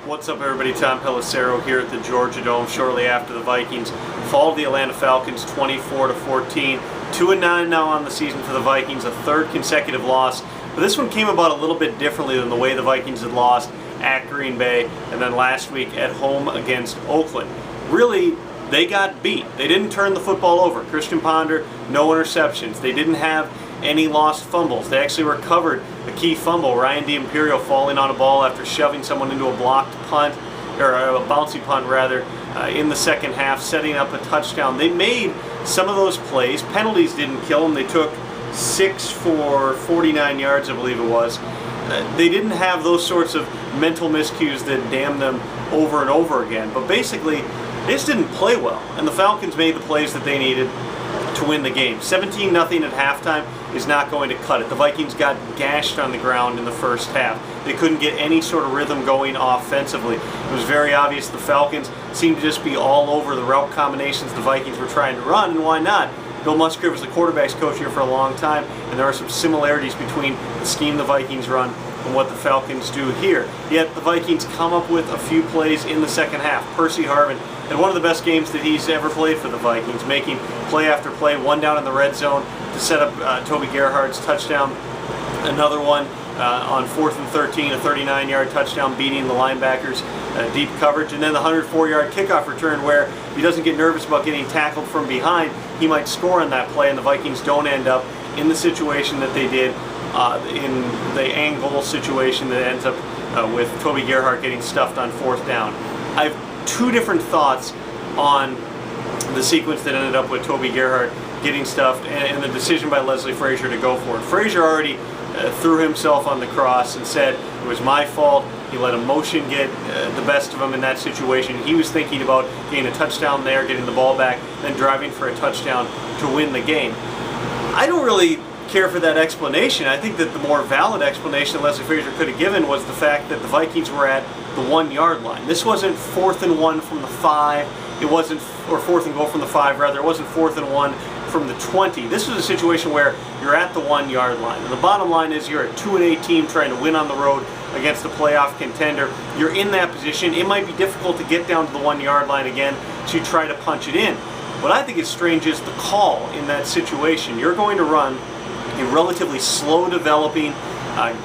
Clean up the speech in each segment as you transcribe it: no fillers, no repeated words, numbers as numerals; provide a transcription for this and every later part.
What's up, everybody? Tom Pelissero here at the Georgia Dome shortly after the Vikings fall to the Atlanta Falcons 24-14. 2-9 now on the season for the Vikings, a third consecutive loss. But this one came about a little bit differently than the way the Vikings had lost at Green Bay and then last week at home against Oakland. Really, they got beat. They didn't turn the football over. Christian Ponder, no interceptions. They didn't have any lost fumbles. They actually recovered a key fumble, Ryan D'Imperio falling on a ball after shoving someone into a blocked punt, or a bouncy punt rather, in the second half, setting up a touchdown. They made some of those plays. Penalties didn't kill them. They took 6 for 49 yards, I believe it was. They didn't have those sorts of mental miscues that damned them over and over again. But basically, they just didn't play well. And the Falcons made the plays that they needed to win the game. 17-0 at halftime is not going to cut it. The Vikings got gashed on the ground in the first half. They couldn't get any sort of rhythm going offensively. It was very obvious the Falcons seemed to just be all over the route combinations the Vikings were trying to run, and why not? Bill Musgrave was the quarterback's coach here for a long time, and there are some similarities between the scheme the Vikings run and what the Falcons do here. Yet the Vikings come up with a few plays in the second half. Percy Harvin had one of the best games that he's ever played for the Vikings, making play after play, one down in the red zone to set up Toby Gerhart's touchdown, another one on 4th and 13, a 39-yard touchdown beating the linebackers, deep coverage, and then the 104-yard kickoff return where if he doesn't get nervous about getting tackled from behind, he might score on that play, and the Vikings don't end up in the situation that they did in the angle situation that ends up with Toby Gerhart getting stuffed on 4th down. I have two different thoughts on the sequence that ended up with Toby Gerhart getting stuffed and the decision by Leslie Frazier to go for it. Frazier already threw himself on the cross and said it was my fault. He let emotion get the best of him in that situation. He was thinking about getting a touchdown there, getting the ball back, then driving for a touchdown to win the game. I don't really care for that explanation. I think that the more valid explanation that Leslie Frazier could have given was the fact that the Vikings were at the 1-yard line. This wasn't 4th and 1 from the 5. It wasn't, or 4th and goal from the 5 rather. It wasn't 4th and 1 from the 20. This was a situation where you're at the 1-yard line. And the bottom line is you're a 2-8 team trying to win on the road against a playoff contender. You're in that position. It might be difficult to get down to the 1-yard line again, so you try to punch it in. What I think is strange is the call in that situation. You're going to run a relatively slow developing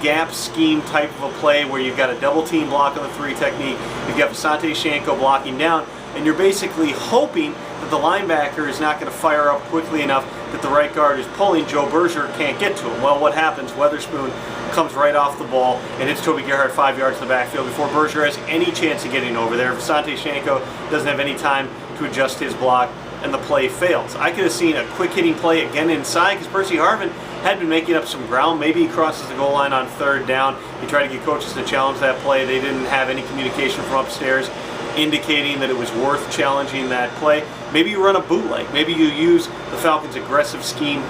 gap scheme type of a play where you've got a double team block on the 3 technique, you've got Visante Shanko blocking down, and you're basically hoping that the linebacker is not going to fire up quickly enough that the right guard is pulling. Joe Berger can't get to him. Well, what happens? Weatherspoon comes right off the ball and hits Toby Gerhart 5 yards in the backfield before Berger has any chance of getting over there. Visante Shanko doesn't have any time to adjust his block, and the play fails. I could have seen a quick hitting play again inside because Percy Harvin had been making up some ground. Maybe he crosses the goal line on 3rd down. He tried to get coaches to challenge that play. They didn't have any communication from upstairs indicating that it was worth challenging that play. Maybe you run a bootleg. Maybe you use the Falcons' aggressive scheme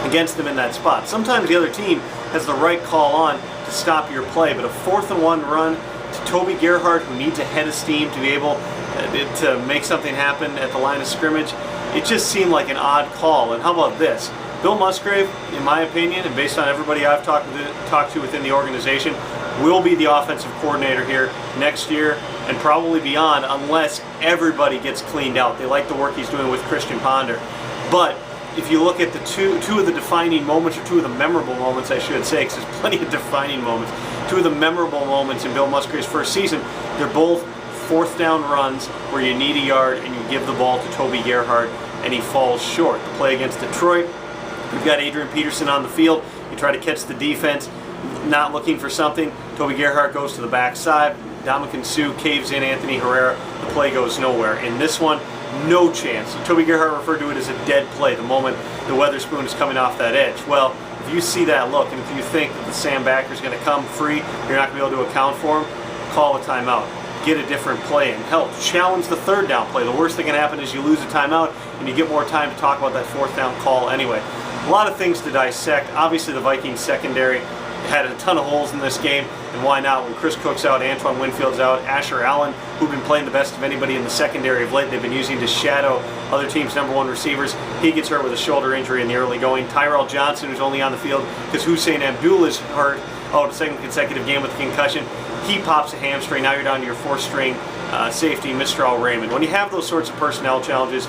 against them in that spot. Sometimes the other team has the right call on to stop your play, but a 4th and 1 run to Toby Gerhart, who needs a head of steam to be able to make something happen at the line of scrimmage, it just seemed like an odd call. And how about this? Bill Musgrave, in my opinion, and based on everybody I've talked to within the organization, will be the offensive coordinator here next year and probably beyond unless everybody gets cleaned out. They like the work he's doing with Christian Ponder. But if you look at the two of the defining moments, or two of the memorable moments, I should say, because there's plenty of defining moments, two of the memorable moments in Bill Musgrave's first season, they're both 4th down runs where you need a yard and you give the ball to Toby Gerhart and he falls short. The play against Detroit, you've got Adrian Peterson on the field. You try to catch the defense, not looking for something. Toby Gerhart goes to the backside. Dominican Sue caves in Anthony Herrera. The play goes nowhere. In this one, no chance. Toby Gerhart referred to it as a dead play the moment the Weatherspoon is coming off that edge. Well, if you see that look and if you think that the Sam backer is going to come free, you're not going to be able to account for him, call a timeout. Get a different play and help. Challenge the 3rd down play. The worst that can happen is you lose a timeout and you get more time to talk about that 4th down call anyway. A lot of things to dissect. Obviously the Vikings secondary had a ton of holes in this game, and why not? When Chris Cook's out, Antoine Winfield's out, Asher Allen, who've been playing the best of anybody in the secondary of late, they've been using to shadow other teams' #1 receivers. He gets hurt with a shoulder injury in the early going. Tyrell Johnson, who's only on the field because Hussein Abdul is hurt, the 2nd consecutive game with a concussion. he pops a hamstring. Now you're down to your fourth string safety, Mr. Al Raymond. When you have those sorts of personnel challenges,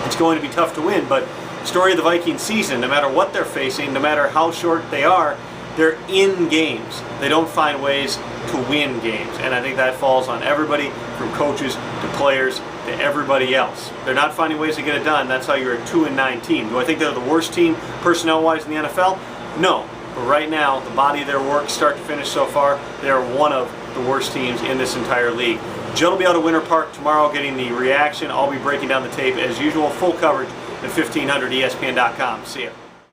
it's going to be tough to win. But story of the Vikings season, no matter what they're facing, no matter how short they are, they're in games. They don't find ways to win games. And I think that falls on everybody, from coaches to players to everybody else. They're not finding ways to get it done. That's how you're a 2-9 team. Do I think they're the worst team personnel-wise in the NFL? No. But right now, the body of their work, start to finish so far, they are one of the worst teams in this entire league. Joe will be out at Winter Park tomorrow getting the reaction. I'll be breaking down the tape as usual. Full coverage at 1500ESPN.com. See ya.